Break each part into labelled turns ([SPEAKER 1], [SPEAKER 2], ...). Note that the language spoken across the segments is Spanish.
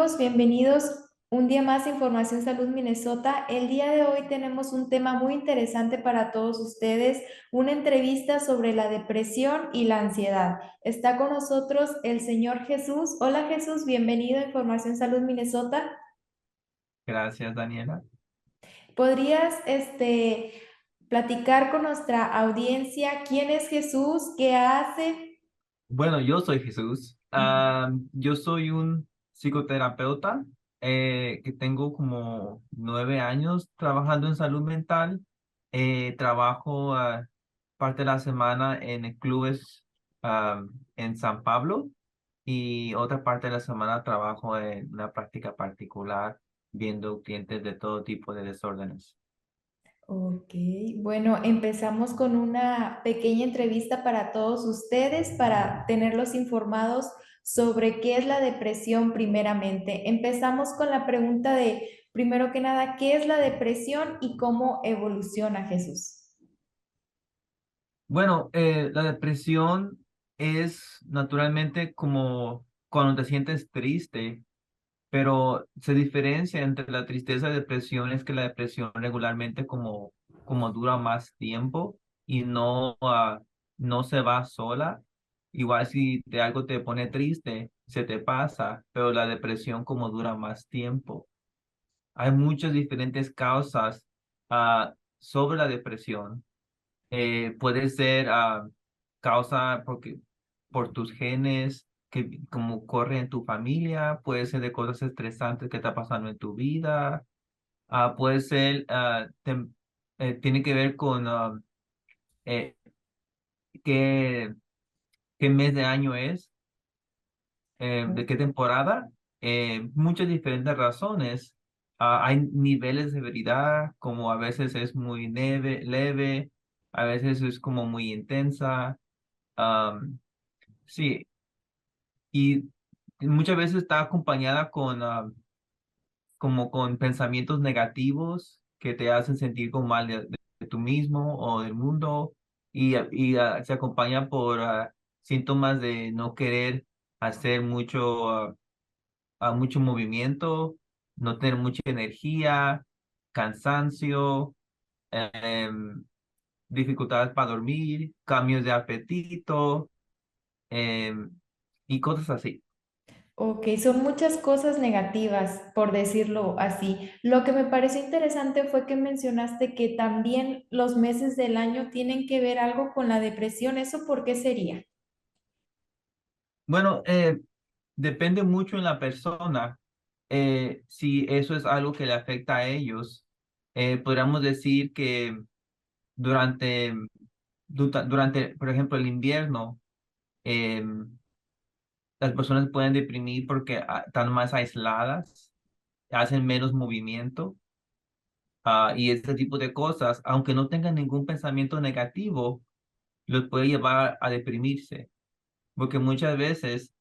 [SPEAKER 1] amigos? Bienvenidos un día más a Información Salud Minnesota. El día de hoy tenemos un tema muy interesante para todos ustedes, una entrevista sobre la depresión y la ansiedad. Está con nosotros el señor Jesús. Hola Jesús, bienvenido a Información Salud Minnesota.
[SPEAKER 2] Gracias, Daniela.
[SPEAKER 1] ¿Podrías platicar con nuestra audiencia quién es Jesús, qué hace?
[SPEAKER 2] Bueno, yo soy Jesús. Yo soy un psicoterapeuta que tengo como 9 años trabajando en salud mental. Trabajo parte de la semana en clubes en San Pablo y otra parte de la semana trabajo en una práctica particular viendo clientes de todo tipo de desórdenes.
[SPEAKER 1] Ok, bueno, empezamos con una pequeña entrevista para todos ustedes, para tenerlos informados sobre qué es la depresión primeramente. Empezamos con la pregunta de, primero que nada, ¿qué es la depresión y cómo evoluciona Jesús?
[SPEAKER 2] Bueno, la depresión es naturalmente como cuando te sientes triste, pero se diferencia entre la tristeza y depresión es que la depresión regularmente como dura más tiempo y no se va sola. Igual si de algo te pone triste, se te pasa, pero la depresión como dura más tiempo. Hay muchas diferentes causas sobre la depresión. Puede ser causa por tus genes, que como corre en tu familia, puede ser de cosas estresantes que está pasando en tu vida, puede ser, tiene que ver con eh, qué, qué mes de año es, de qué temporada, muchas diferentes razones. Hay niveles de severidad, como a veces es muy leve, a veces es como muy intensa. Am, sí, y muchas veces está acompañada como con pensamientos negativos que te hacen sentir como mal de tú mismo o del mundo y se acompaña por síntomas de no querer hacer mucho movimiento, no tener mucha energía, cansancio, em, dificultades para dormir, cambios de apetito, em, y cosas así.
[SPEAKER 1] Ok, son muchas cosas negativas, por decirlo así. Lo que me pareció interesante fue que mencionaste que también los meses del año tienen que ver algo con la depresión. ¿Eso por qué sería?
[SPEAKER 2] Bueno, depende mucho en la persona. Si eso es algo que le afecta a ellos. Podríamos decir que durante, durante, por ejemplo, el invierno, eh, las personas pueden deprimir porque están más aisladas, hacen menos movimiento, y este tipo de cosas, aunque no tengan ningún pensamiento negativo, los puede llevar a deprimirse. Porque muchas veces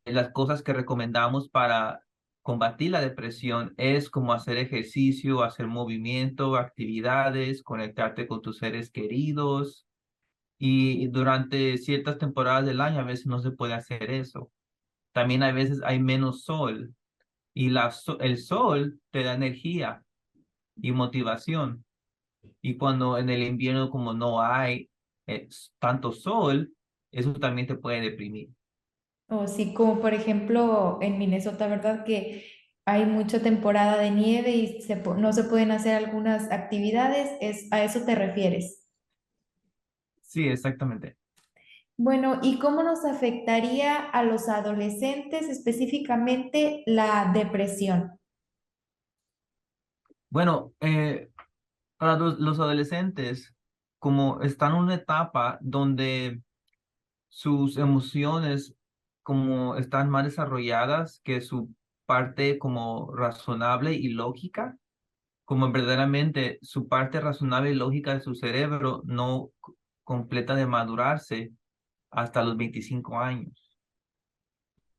[SPEAKER 2] las cosas que recomendamos para combatir la depresión es como hacer ejercicio, hacer movimiento, actividades, conectarte con tus seres queridos. Y durante ciertas temporadas del año a veces no se puede hacer eso. También a veces hay menos sol y el sol te da energía y motivación. Y cuando en el invierno como no hay tanto sol, eso también te puede deprimir.
[SPEAKER 1] O sí, como por ejemplo en Minnesota, ¿verdad? Que hay mucha temporada de nieve y no se pueden hacer algunas actividades. ¿A eso te refieres?
[SPEAKER 2] Sí, exactamente.
[SPEAKER 1] Bueno, ¿y cómo nos afectaría a los adolescentes específicamente la depresión?
[SPEAKER 2] Bueno, para los adolescentes, como están en una etapa donde sus emociones como están más desarrolladas que su parte como razonable y lógica, como verdaderamente su parte razonable y lógica de su cerebro no completa de madurarse hasta los 25 años,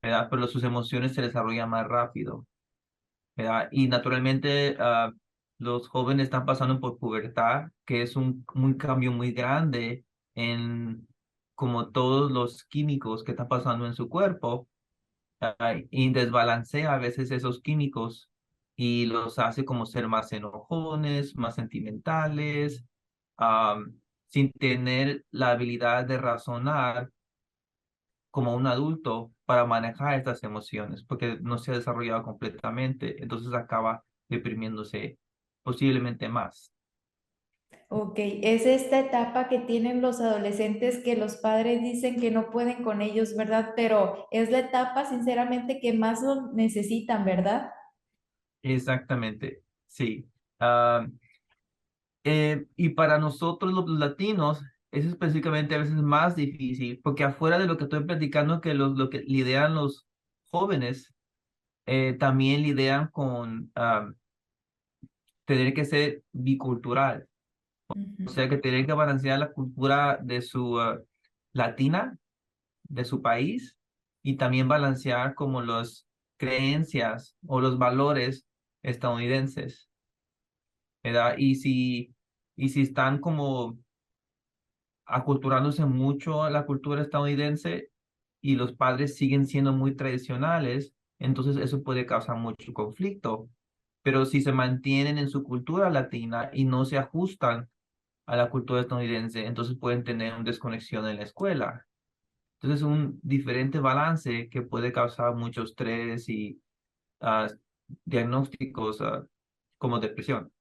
[SPEAKER 2] ¿verdad? Pero sus emociones se desarrollan más rápido. ¿Verdad? Y naturalmente los jóvenes están pasando por pubertad, que es un cambio muy grande en como todos los químicos que están pasando en su cuerpo. y desbalancea a veces esos químicos y los hace como ser más enojones, más sentimentales, sin tener la habilidad de razonar como un adulto para manejar estas emociones, porque no se ha desarrollado completamente, entonces acaba deprimiéndose posiblemente más.
[SPEAKER 1] Ok, es esta etapa que tienen los adolescentes que los padres dicen que no pueden con ellos, ¿verdad? Pero es la etapa, sinceramente, que más lo necesitan, ¿verdad?
[SPEAKER 2] Exactamente, sí. Ah, y para nosotros los latinos es específicamente a veces más difícil, porque afuera de lo que estoy platicando, que lo que lidian los jóvenes, también lidian con tener que ser bicultural, o
[SPEAKER 1] Ujú.
[SPEAKER 2] sea que tener que balancear la cultura de su latina, de su país, y también balancear como las creencias o los valores estadounidenses, ¿verdad? Y si están como aculturándose mucho a la cultura estadounidense y los padres siguen siendo muy tradicionales, entonces eso puede causar mucho conflicto. Pero si se mantienen en su cultura latina y no se ajustan a la cultura estadounidense, entonces pueden tener una desconexión en la escuela. Entonces, un diferente balance que puede causar mucho estrés y ah, diagnósticos como depresión.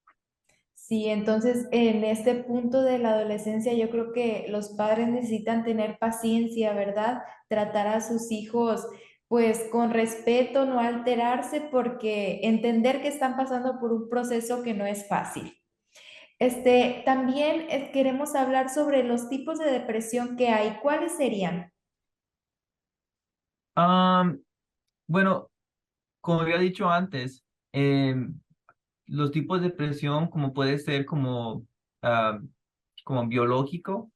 [SPEAKER 1] Sí, entonces en este punto de la adolescencia yo creo que los padres necesitan tener paciencia, ¿verdad? Tratar a sus hijos pues con respeto, no alterarse porque entender que están pasando por un proceso que no es fácil. También queremos hablar sobre los tipos de depresión que hay. ¿Cuáles serían?
[SPEAKER 2] Ah, bueno, como había dicho antes, los tipos de depresión como puede ser ah, como biológico,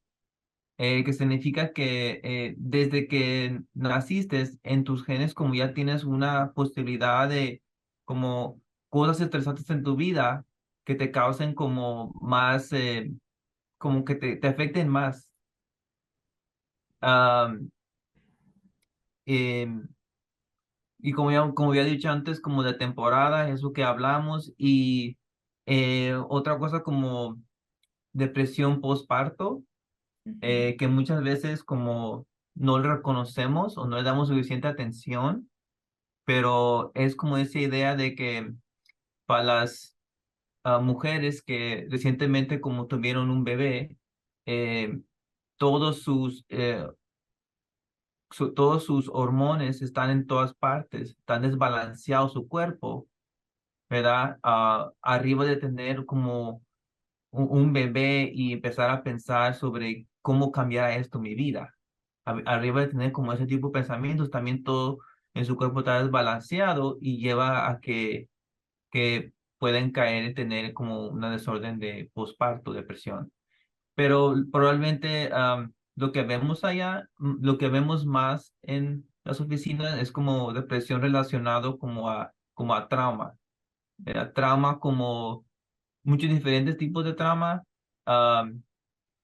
[SPEAKER 2] que significa que desde que naciste en tus genes como ya tienes una posibilidad de como cosas estresantes en tu vida que te causen como más, como que te afecten más. Ah, em, y como había dicho antes, como de temporada, eso que hablamos, y otra cosa como depresión postparto,
[SPEAKER 1] Ujú.
[SPEAKER 2] que muchas veces como no le reconocemos o no le damos suficiente atención, pero es como esa idea de que para las mujeres que recientemente como tuvieron un bebé, eh, todos todos sus hormonas están en todas partes, están desbalanceados su cuerpo, ¿verdad? Arriba de tener como un bebé y empezar a pensar sobre cómo cambiará esto mi vida. Arriba de tener como ese tipo de pensamientos, también todo en su cuerpo está desbalanceado y lleva a que pueden caer y tener como una desorden de posparto, depresión. Pero probablemente lo que vemos allá, lo que vemos más en las oficinas es como depresión relacionado como a trauma. Trauma como muchos diferentes tipos de trauma, am,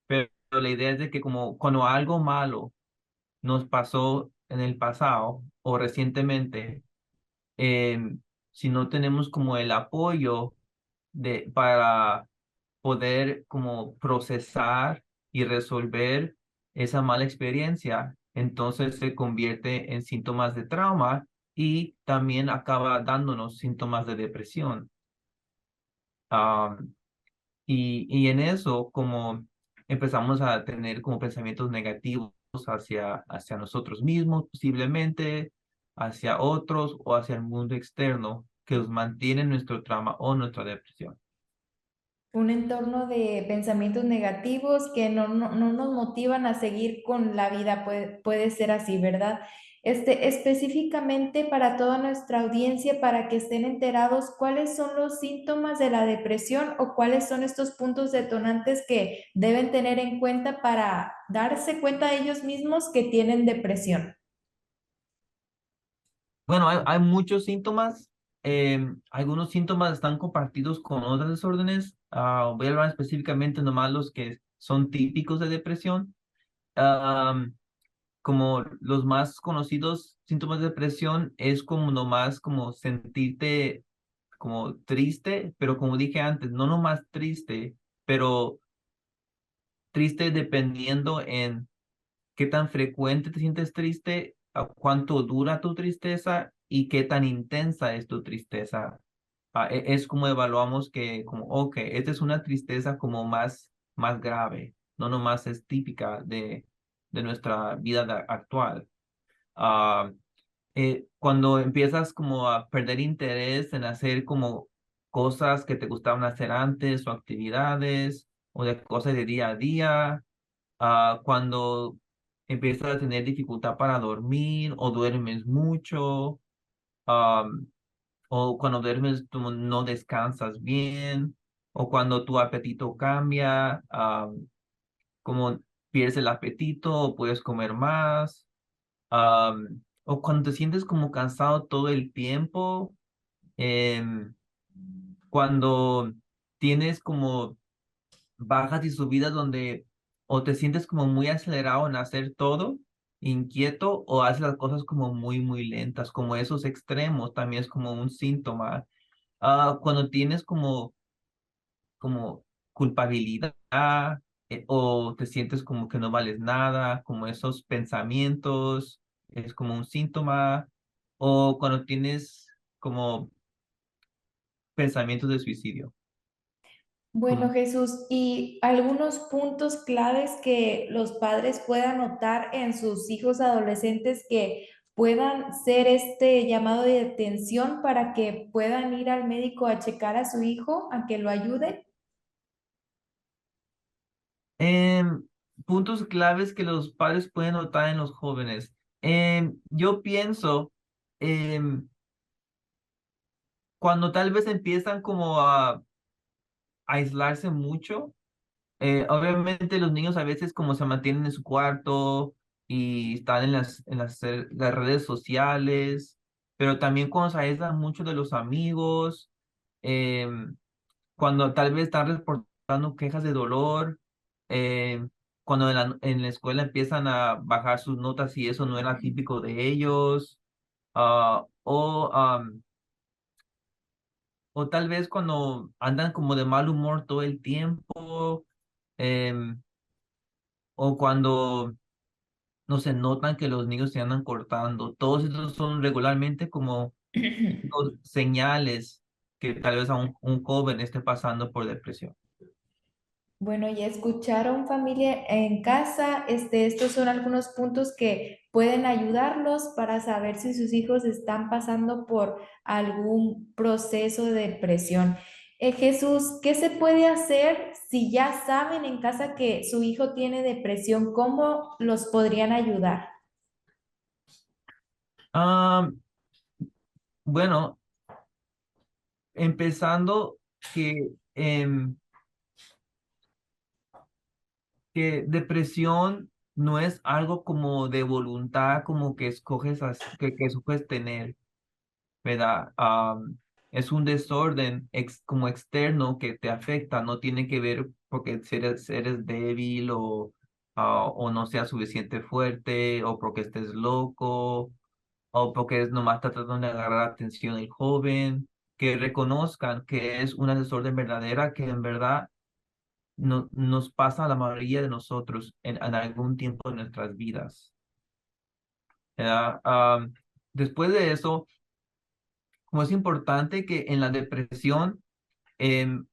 [SPEAKER 2] pero la idea es de que como cuando algo malo nos pasó en el pasado o recientemente, si no tenemos como el apoyo para poder como procesar y resolver esa mala experiencia, entonces se convierte en síntomas de trauma y también acaba dándonos síntomas de depresión. Y en eso, como empezamos a tener como pensamientos negativos hacia nosotros mismos, posiblemente, hacia otros o hacia el mundo externo, que nos mantiene en nuestro trauma o nuestra depresión.
[SPEAKER 1] Un entorno de pensamientos negativos que no nos motivan a seguir con la vida, puede ser así, ¿verdad? Específicamente para toda nuestra audiencia, para que estén enterados, ¿cuáles son los síntomas de la depresión o cuáles son estos puntos detonantes que deben tener en cuenta para darse cuenta ellos mismos que tienen depresión?
[SPEAKER 2] Bueno, hay muchos síntomas. Algunos síntomas están compartidos con otros desórdenes. Voy a hablar específicamente nomás los que son típicos de depresión. como los más conocidos síntomas de depresión es como nomás como sentirte como triste, pero como dije antes, no nomás triste, pero triste dependiendo en qué tan frecuente te sientes triste, a cuánto dura tu tristeza y qué tan intensa es tu tristeza. Es como evaluamos que, como, ok, esta es una tristeza como más grave, no nomás es típica de nuestra vida actual. Ah, Cuando empiezas como a perder interés en hacer como cosas que te gustaban hacer antes o actividades o de cosas de día a día, cuando empiezas a tener dificultad para dormir o duermes mucho, am, o cuando duermes tú no descansas bien, o cuando tu apetito cambia, como pierdes el apetito o puedes comer más, o cuando te sientes como cansado todo el tiempo, em, cuando tienes como bajas y subidas donde o te sientes como muy acelerado en hacer todo, inquieto, o haces las cosas como muy lentas, como esos extremos también es como un síntoma. Cuando tienes como culpabilidad, o te sientes como que no vales nada, como esos pensamientos, es como un síntoma, o cuando tienes como pensamientos de suicidio.
[SPEAKER 1] Bueno,
[SPEAKER 2] Como,
[SPEAKER 1] Jesús, ¿y algunos puntos claves que los padres puedan notar en sus hijos adolescentes que puedan ser este llamado de atención para que puedan ir al médico a checar a su hijo, a que lo ayude?
[SPEAKER 2] em, puntos claves que los padres pueden notar en los jóvenes. Yo pienso, em, cuando tal vez empiezan como a aislarse mucho. Obviamente los niños a veces como se mantienen en su cuarto y están las redes sociales, pero también cuando se aíslan mucho de los amigos, em, cuando tal vez están reportando quejas de dolor, em, cuando en la escuela empiezan a bajar sus notas y eso no era típico de ellos, o tal vez cuando andan como de mal humor todo el tiempo. em, o cuando no se notan que los niños se andan cortando. Todos esos son regularmente como los señales que tal vez a un joven esté pasando por depresión.
[SPEAKER 1] Bueno, ya escucharon familia en casa, estos son algunos puntos que pueden ayudarlos para saber si sus hijos están pasando por algún proceso de depresión. Jesús, ¿qué se puede hacer si ya saben en casa que su hijo tiene depresión? ¿Cómo los podrían ayudar?
[SPEAKER 2] Ah, bueno, empezando que, que depresión no es algo como de voluntad, como que escoges, que escoges tener. ¿Verdad? Es un desorden como externo que te afecta, no tiene que ver porque eres débil o no seas suficiente fuerte o porque estés loco o porque nomás está tratando de agarrar atención el joven, que reconozcan que es una desorden verdadera que en verdad no, nos pasa a la mayoría de nosotros en algún tiempo de nuestras vidas. ¿Verdad? Después de eso, como es importante que en la depresión, em,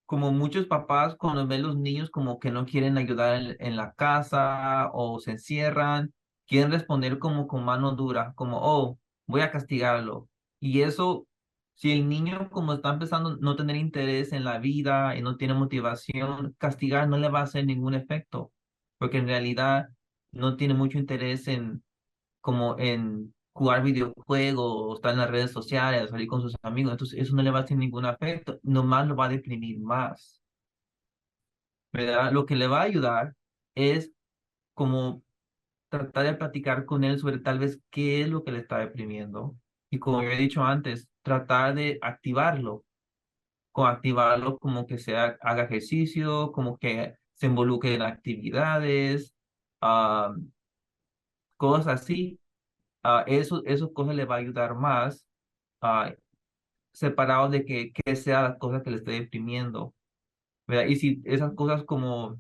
[SPEAKER 2] como muchos papás cuando ven los niños como que no quieren ayudar en la casa o se encierran, quieren responder como con mano dura, como, oh, voy a castigarlo. Y eso, si el niño como está empezando a no tener interés en la vida y no tiene motivación, castigar no le va a hacer ningún efecto, porque en realidad no tiene mucho interés como en jugar videojuegos, o estar en las redes sociales, o salir con sus amigos. Entonces, eso no le va a hacer ningún efecto, nomás lo va a deprimir más, ¿verdad? Lo que le va a ayudar es como tratar de platicar con él sobre tal vez qué es lo que le está deprimiendo. Y como yo he dicho antes, tratar de activarlo, como activarlo como que haga ejercicio, como que se involucre en actividades, cosas así, eso cosas le va a ayudar más, ah, separado de que sea la cosa que le esté deprimiendo, ¿verdad? Y si esas cosas como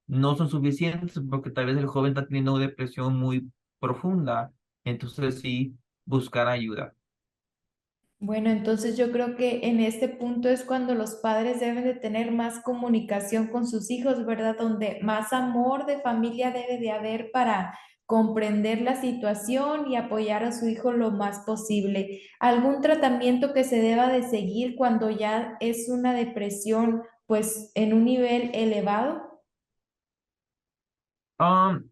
[SPEAKER 2] no son suficientes, porque tal vez el joven está teniendo una depresión muy profunda, entonces sí, buscar ayuda.
[SPEAKER 1] Bueno, entonces yo creo que en este punto es cuando los padres deben de tener más comunicación con sus hijos, ¿verdad? Donde más amor de familia debe de haber para comprender la situación y apoyar a su hijo lo más posible. ¿Algún tratamiento que se deba de seguir cuando ya es una depresión, pues en un nivel elevado?
[SPEAKER 2] Um,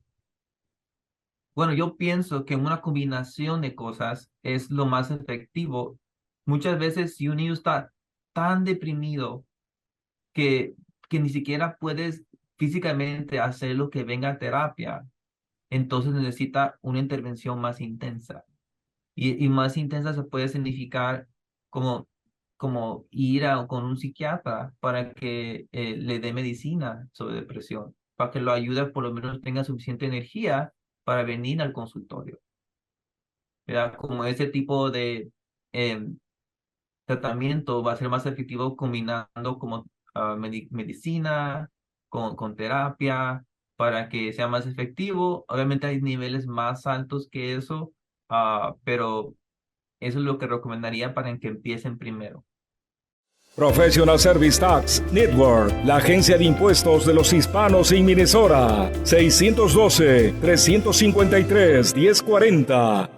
[SPEAKER 2] bueno, yo pienso que una combinación de cosas es lo más efectivo. Muchas veces si un niño está tan deprimido que, que ni siquiera puedes físicamente hacer lo que venga a terapia, entonces necesita una intervención más intensa. Y más intensa se puede significar como, como ir con un psiquiatra para que le dé medicina sobre depresión, para que lo ayude, por lo menos tenga suficiente energía para venir al consultorio. ¿Verdad? Como ese tipo de em, tratamiento va a ser más efectivo combinando como medicina con terapia para que sea más efectivo. Obviamente hay niveles más altos que eso, pero eso es lo que recomendaría para que empiecen primero.
[SPEAKER 3] Professional Service Tax Network, la agencia de impuestos de los hispanos en Minnesota. 612-353-1040.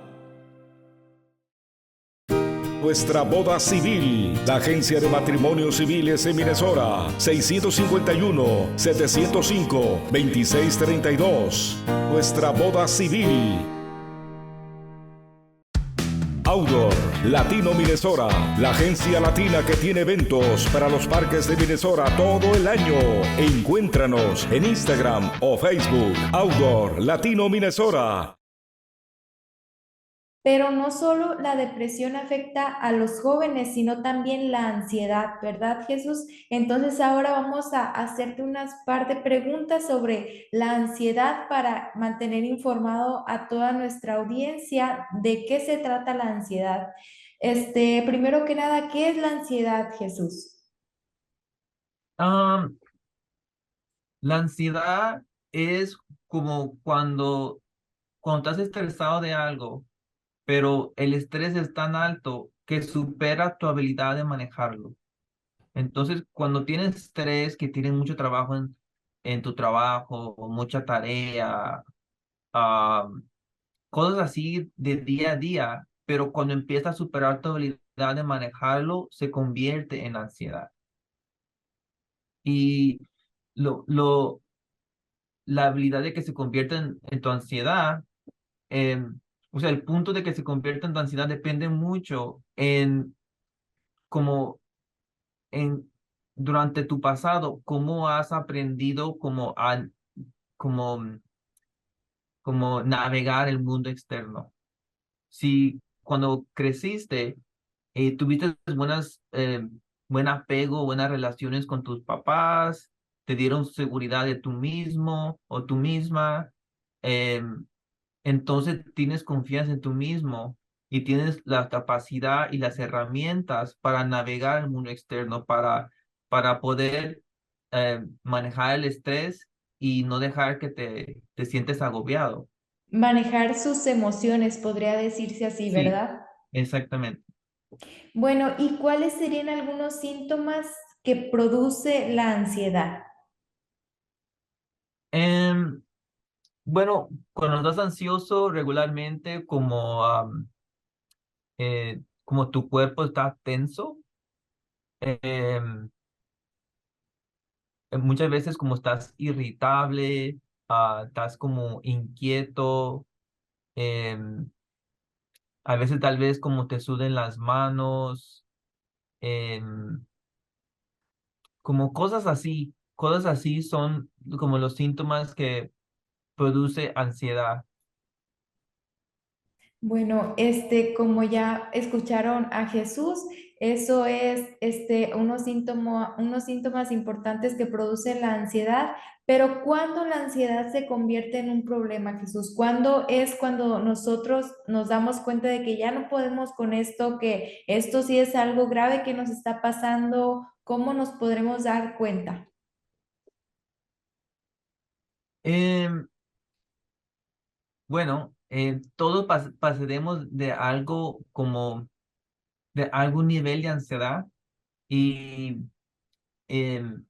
[SPEAKER 3] Nuestra Boda Civil, la agencia de matrimonios civiles en Minnesota. 651-705-2632. Nuestra Boda Civil. Outdoor Latino Minnesota, la agencia latina que tiene eventos para los parques de Minnesota todo el año. Encuéntranos en Instagram o Facebook. Outdoor Latino Minnesota.
[SPEAKER 1] Pero no solo la depresión afecta a los jóvenes, sino también la ansiedad, ¿verdad, Jesús? Entonces ahora vamos a hacerte unas par de preguntas sobre la ansiedad para mantener informado a toda nuestra audiencia de qué se trata la ansiedad. Primero que nada, ¿qué es la ansiedad, Jesús?
[SPEAKER 2] Ah, la ansiedad es como cuando estás estresado de algo, pero el estrés es tan alto que supera tu habilidad de manejarlo. Entonces, cuando tienes estrés, que tienes mucho trabajo en tu trabajo, o mucha tarea, ah, cosas así de día a día, pero cuando empieza a superar tu habilidad de manejarlo, se convierte en ansiedad. Y lo, lo, la habilidad de que se convierta en tu ansiedad, o sea, el punto de que se convierta en tu ansiedad depende mucho en cómo en durante tu pasado, cómo has aprendido como, como navegar el mundo externo. Si cuando creciste tuviste buen apego, buenas relaciones con tus papás, te dieron seguridad de tú mismo o tú misma, em, entonces tienes confianza en tú mismo y tienes la capacidad y las herramientas para navegar el mundo externo, para poder manejar el estrés y no dejar que te sientes agobiado.
[SPEAKER 1] Manejar sus emociones, podría decirse así,
[SPEAKER 2] Sí,
[SPEAKER 1] ¿verdad?
[SPEAKER 2] exactamente.
[SPEAKER 1] Bueno, ¿y cuáles serían algunos síntomas que produce la ansiedad?
[SPEAKER 2] Em, bueno, cuando estás ansioso regularmente, como tu cuerpo está tenso, em, muchas veces como estás irritable, estás como inquieto, em, a veces tal vez como te suden las manos, em, como cosas así son como los síntomas que produce ansiedad.
[SPEAKER 1] Bueno, como ya escucharon a Jesús, eso es unos síntomas importantes que produce la ansiedad. Pero ¿cuándo la ansiedad se convierte en un problema, Jesús? ¿Cuándo es cuando nosotros nos damos cuenta de que ya no podemos con esto, que esto sí es algo grave que nos está pasando? ¿Cómo nos podremos dar cuenta?
[SPEAKER 2] Em, bueno, todos pasaremos de algo como de algún nivel de ansiedad y em,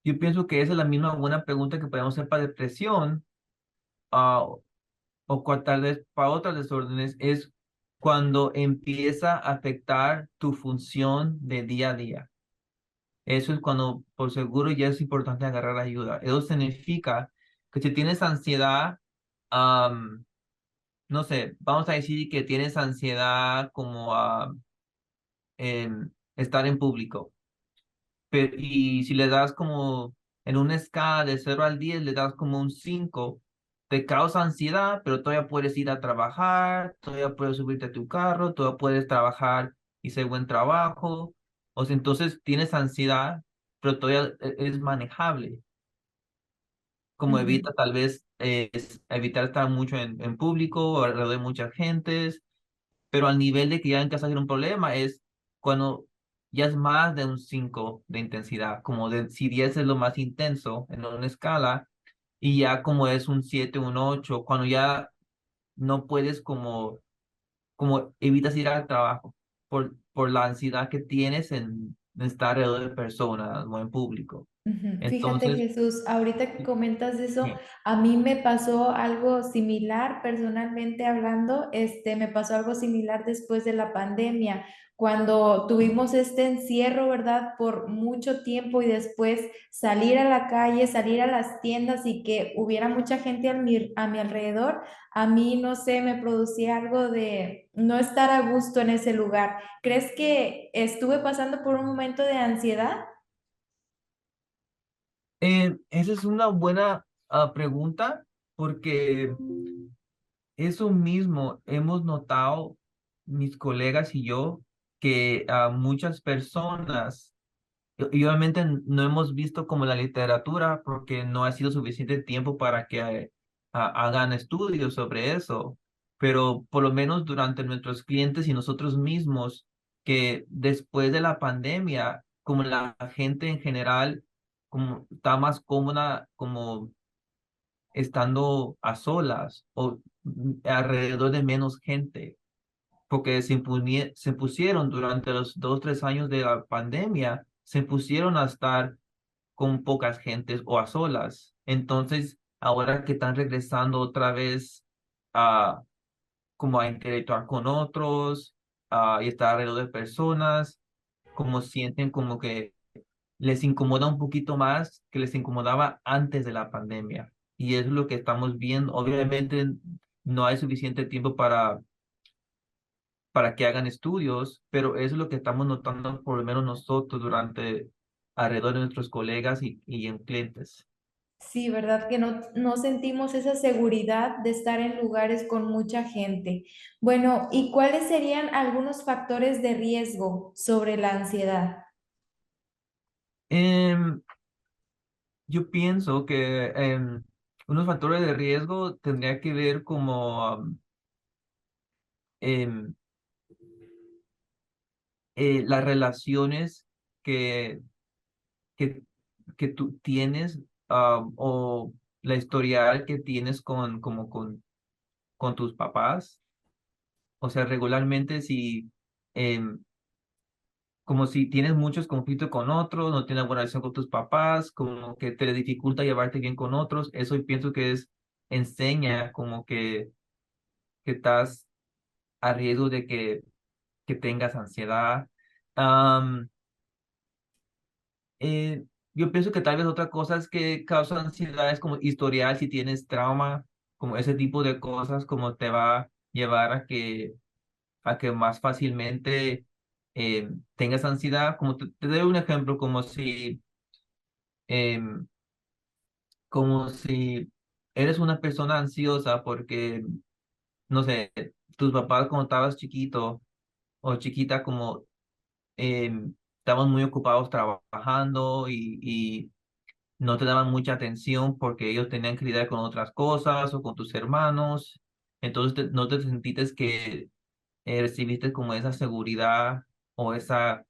[SPEAKER 2] yo pienso que esa es la misma buena pregunta que podemos hacer para depresión, ah, tal vez para otras desórdenes, es cuando empieza a afectar tu función de día a día. Eso es cuando por seguro ya es importante agarrar ayuda. Eso significa que si tienes ansiedad, am, no sé, vamos a decir que tienes ansiedad como a estar en público. Y si le das como en una escala de 0 al 10 le das como un 5 te causa ansiedad, pero todavía puedes ir a trabajar, todavía puedes subirte a tu carro, todavía puedes trabajar y hacer buen trabajo. O sea, entonces tienes ansiedad, pero todavía es manejable. Como
[SPEAKER 1] Ujú.
[SPEAKER 2] evita tal vez evitar estar mucho en público o alrededor de mucha gente, pero al nivel de que ya empieza a ser un problema es cuando ya es más de un 5 de intensidad, como de si 10 es lo más intenso en una escala, y ya como es un 7 un 8 cuando ya no puedes como evitas ir al trabajo por la ansiedad que tienes en estar alrededor de personas o en público.
[SPEAKER 1] Ujú. Fíjate,
[SPEAKER 2] Entonces,
[SPEAKER 1] Jesús, ahorita que comentas eso,
[SPEAKER 2] sí.
[SPEAKER 1] a mí me pasó algo similar, personalmente hablando, me pasó algo similar después de la pandemia, cuando tuvimos este encierro, ¿verdad? Por mucho tiempo y después salir a la calle, salir a las tiendas y que hubiera mucha gente a mi alrededor, a mí, no sé, me producía algo de no estar a gusto en ese lugar. ¿Crees que estuve pasando por un momento de ansiedad?
[SPEAKER 2] Esa es una buena pregunta porque eso mismo hemos notado mis colegas y yo que muchas personas y obviamente no hemos visto como la literatura porque no ha sido suficiente tiempo para que hagan estudios sobre eso, pero por lo menos durante nuestros clientes y nosotros mismos, que después de la pandemia, como la gente en general como está más cómoda como estando a solas o alrededor de menos gente porque se pusieron durante los 2, 3 años de la pandemia, se pusieron a estar con pocas gentes o a solas. Entonces, ahora que están regresando otra vez a como a interactuar con otros, y estar alrededor de personas, como sienten como que les incomoda un poquito más que les incomodaba antes de la pandemia. Y es lo que estamos viendo. Obviamente no hay suficiente tiempo para que hagan estudios, pero eso es lo que estamos notando por lo menos nosotros durante alrededor de nuestros colegas y en clientes.
[SPEAKER 1] Sí, ¿verdad? Que no sentimos esa seguridad de estar en lugares con mucha gente. Bueno, ¿y cuáles serían algunos factores de riesgo sobre la ansiedad?
[SPEAKER 2] Em, yo pienso que unos factores de riesgo tendría que ver como em, las relaciones que, que, que tú tienes, o la historial que tienes con tus papás. O sea, regularmente si, em, como si tienes muchos conflictos con otros, no tienes buena relación con tus papás, como que te dificulta llevarte bien con otros, eso pienso que enseña como que estás a riesgo de que tengas ansiedad. Am, yo pienso que tal vez otra cosa es que causa ansiedad es como historial, si tienes trauma, como ese tipo de cosas, como te va a llevar a que más fácilmente tengas ansiedad. Como te doy un ejemplo, em, como si eres una persona ansiosa porque, no sé, tus papás cuando estabas chiquito o chiquita, como estaban muy ocupados trabajando y no te daban mucha atención porque ellos tenían que lidiar con otras cosas o con tus hermanos. Entonces no te sentiste que recibiste como esa seguridad o esa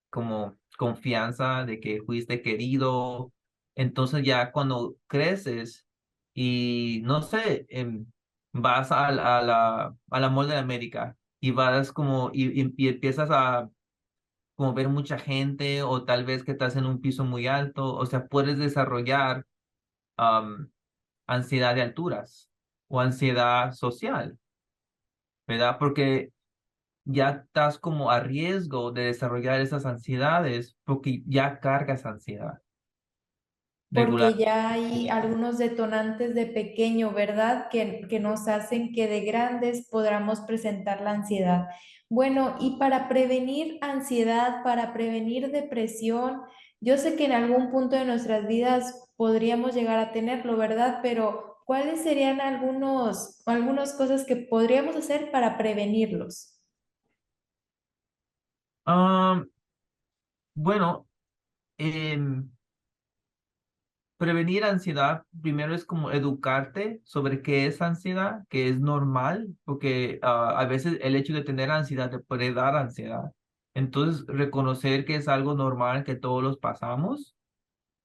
[SPEAKER 2] como confianza de que fuiste querido. Entonces ya cuando creces y no sé, vas a la Mall de América y vas como y empiezas a como ver mucha gente o tal vez que estás en un piso muy alto, o sea, puedes desarrollar am, ansiedad de alturas o ansiedad social, ¿verdad? Porque ya estás como a riesgo de desarrollar esas ansiedades porque ya cargas ansiedad regular.
[SPEAKER 1] Porque ya hay algunos detonantes de pequeño, ¿verdad? Que nos hacen que de grandes podamos presentar la ansiedad. Bueno, y para prevenir ansiedad, para prevenir depresión, yo sé que en algún punto de nuestras vidas podríamos llegar a tenerlo, ¿verdad? Pero ¿cuáles serían algunas cosas que podríamos hacer para prevenirlos?
[SPEAKER 2] Am, bueno, em, prevenir ansiedad, primero es como educarte sobre qué es ansiedad, que es normal, porque a veces el hecho de tener ansiedad te puede dar ansiedad. Entonces, reconocer que es algo normal, que todos los pasamos.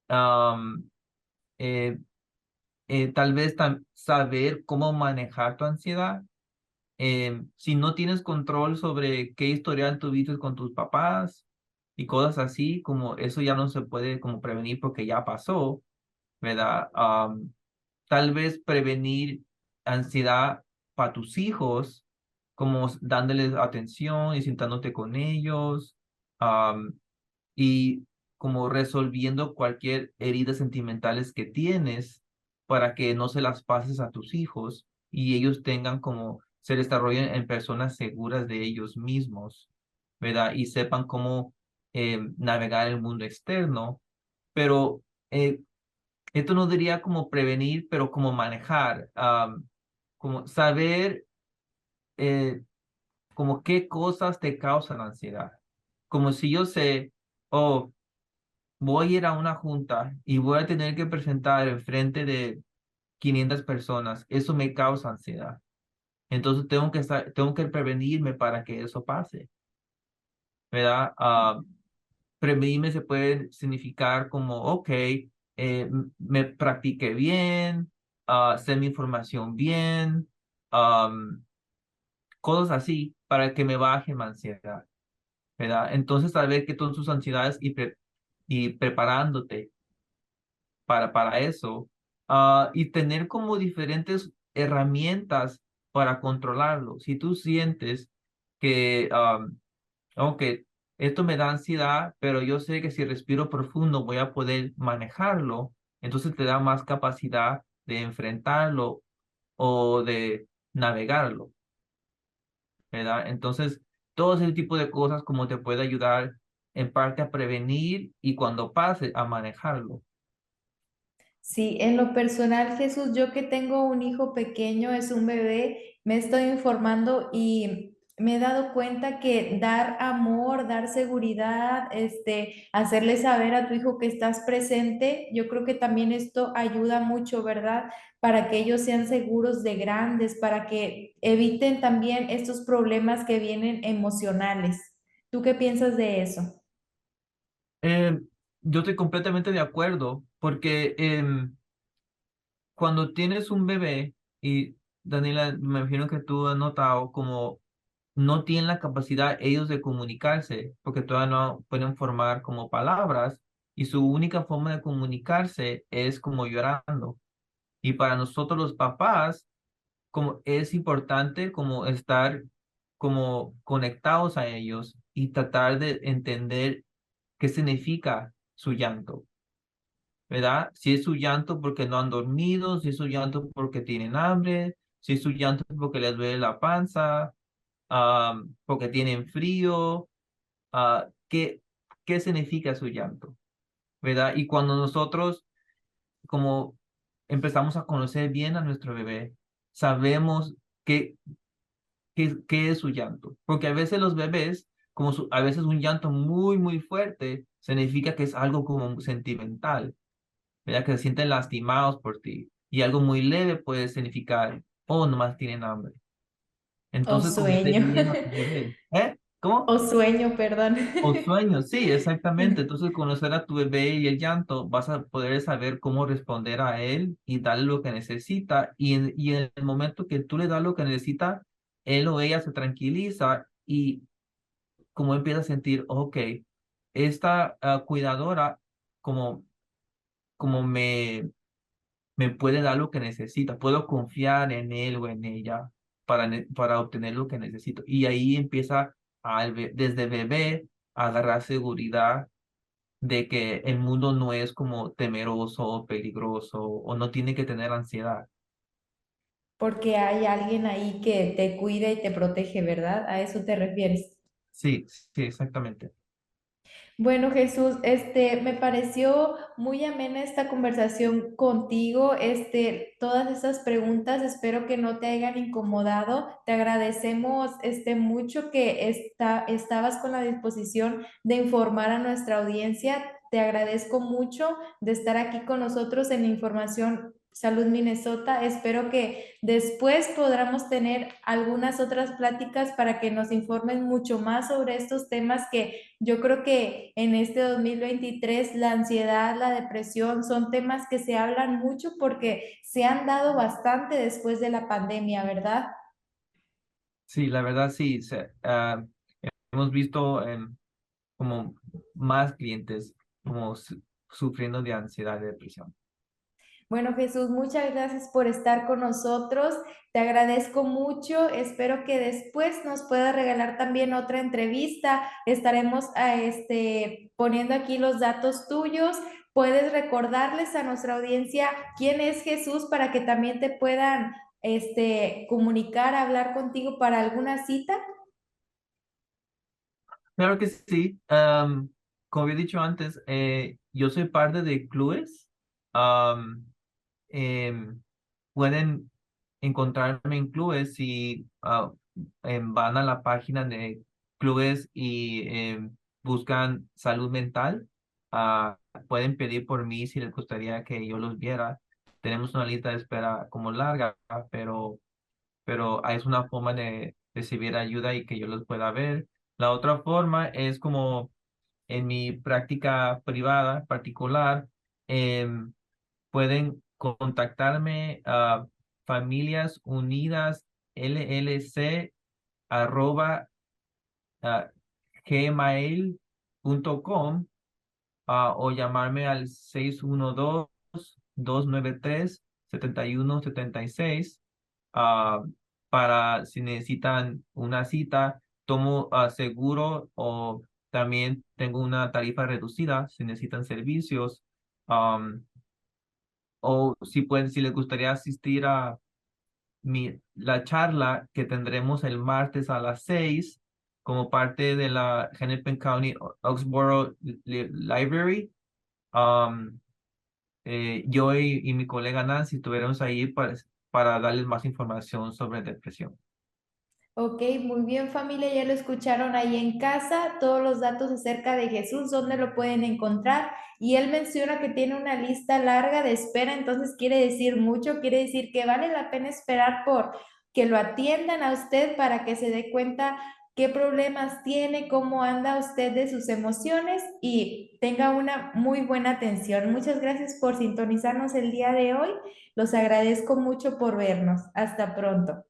[SPEAKER 2] Am, eh, Tal vez saber cómo manejar tu ansiedad. Si no tienes control sobre qué historial tuviste con tus papás y cosas así, como eso ya no se puede como prevenir porque ya pasó, ¿verdad? Tal vez prevenir ansiedad para tus hijos, como dándoles atención y sentándote con ellos, am, y como resolviendo cualquier herida sentimentales que tienes para que no se las pases a tus hijos y ellos tengan como se desarrollen en personas seguras de ellos mismos, ¿verdad? Y sepan cómo navegar el mundo externo, pero eh, esto no diría como prevenir, pero como manejar, como saber eh, como qué cosas te causan ansiedad. Como si yo sé, oh, voy a ir a una junta y voy a tener que presentar en frente de 500 personas, eso me causa ansiedad. Entonces tengo que prevenirme para que eso pase, ¿verdad? Prevenirme se puede significar como, ok, me practiqué bien, sé mi información bien, am, cosas así para que me baje mi ansiedad, ¿verdad? Entonces, saber que todas tus ansiedades y preparándote para eso, y tener como diferentes herramientas para controlarlo. Si tú sientes que, ok, esto me da ansiedad, pero yo sé que si respiro profundo voy a poder manejarlo, entonces te da más capacidad de enfrentarlo o de navegarlo, ¿verdad? Entonces, todo ese tipo de cosas como te puede ayudar en parte a prevenir y cuando pase a manejarlo.
[SPEAKER 1] Sí, en lo personal, Jesús, yo que tengo un hijo pequeño, es un bebé, me estoy informando y me he dado cuenta que dar amor, dar seguridad, hacerle saber a tu hijo que estás presente, yo creo que también esto ayuda mucho, ¿verdad? Para que ellos sean seguros de grandes, para que eviten también estos problemas que vienen emocionales. ¿Tú qué piensas de eso?
[SPEAKER 2] Eh, yo estoy completamente de acuerdo, porque cuando tienes un bebé, y Daniela, me imagino que tú has notado como no tienen la capacidad ellos de comunicarse, porque todavía no pueden formar como palabras, y su única forma de comunicarse es como llorando. Y para nosotros los papás, como es importante como estar como conectados a ellos y tratar de entender qué significa su llanto, ¿verdad? Si es su llanto porque no han dormido, si es su llanto porque tienen hambre, si es su llanto porque les duele la panza, porque tienen frío, ¿qué, qué significa su llanto? ¿Verdad? Y cuando nosotros como empezamos a conocer bien a nuestro bebé, sabemos qué es su llanto, porque a veces los bebés a veces un llanto muy, muy fuerte, significa que es algo como sentimental, ¿verdad? Que se sienten lastimados por ti. Y algo muy leve puede significar, oh, nomás tienen hambre.
[SPEAKER 1] O
[SPEAKER 2] Entonces, como esté
[SPEAKER 1] sueño.
[SPEAKER 2] viendo a tu bebé, ¿eh? ¿Cómo?
[SPEAKER 1] O sueño, perdón.
[SPEAKER 2] O sueños, sí, exactamente. Entonces, conocer a tu bebé y el llanto, vas a poder saber cómo responder a él y darle lo que necesita. Y en el momento que tú le das lo que necesita, él o ella se tranquiliza y como empieza a sentir, ok, esta cuidadora como, como me puede dar lo que necesita, puedo confiar en él o en ella para obtener lo que necesito. Y ahí empieza desde bebé a agarrar seguridad de que el mundo no es como temeroso o peligroso o no tiene que tener ansiedad.
[SPEAKER 1] Porque hay alguien ahí que te cuida y te protege, ¿verdad? ¿A eso te refieres?
[SPEAKER 2] Sí, sí, exactamente.
[SPEAKER 1] Bueno, Jesús, me pareció muy amena esta conversación contigo, todas esas preguntas, espero que no te hayan incomodado. Te agradecemos, mucho que estabas con la disposición de informar a nuestra audiencia. Te agradezco mucho de estar aquí con nosotros en Información Salud Minnesota. Espero que después podamos tener algunas otras pláticas para que nos informen mucho más sobre estos temas que yo creo que en este 2023 la ansiedad, la depresión son temas que se hablan mucho porque se han dado bastante después de la pandemia, ¿verdad?
[SPEAKER 2] Sí, la verdad sí, hemos visto como más clientes como sufriendo de ansiedad y depresión.
[SPEAKER 1] Bueno, Jesús, muchas gracias por estar con nosotros. Te agradezco mucho. Espero que después nos puedas regalar también otra entrevista. Estaremos poniendo aquí los datos tuyos. Puedes recordarles a nuestra audiencia quién es Jesús para que también te puedan comunicar, hablar contigo para alguna cita.
[SPEAKER 2] Claro que sí. Como había dicho antes, yo soy parte de clubes. Am, em, Pueden encontrarme en clubes si van a la página de clubes y buscan salud mental. ah, Pueden pedir por mí si les gustaría que yo los viera. Tenemos una lista de espera como larga, pero es una forma de recibir ayuda y que yo los pueda ver. La otra forma es como en mi práctica privada particular, em, pueden contactarme a Familias Unidas LLC arroba ah, gmail.com, o llamarme al 612-293-7176, ah, para si necesitan una cita. Tomo seguro o también tengo una tarifa reducida si necesitan servicios. am, o si les gustaría asistir a la charla que tendremos el martes a las 6 como parte de la Hennepin County Oxborough Library. um, yo y mi colega Nancy estuviéramos ahí para darles más información sobre depresión.
[SPEAKER 1] Ok, muy bien familia, ya lo escucharon ahí en casa, todos los datos acerca de Jesús, dónde lo pueden encontrar. Y él menciona que tiene una lista larga de espera, entonces quiere decir mucho, quiere decir que vale la pena esperar por que lo atiendan a usted para que se dé cuenta qué problemas tiene, cómo anda usted de sus emociones y tenga una muy buena atención. Muchas gracias por sintonizarnos el día de hoy, los agradezco mucho por vernos. Hasta pronto.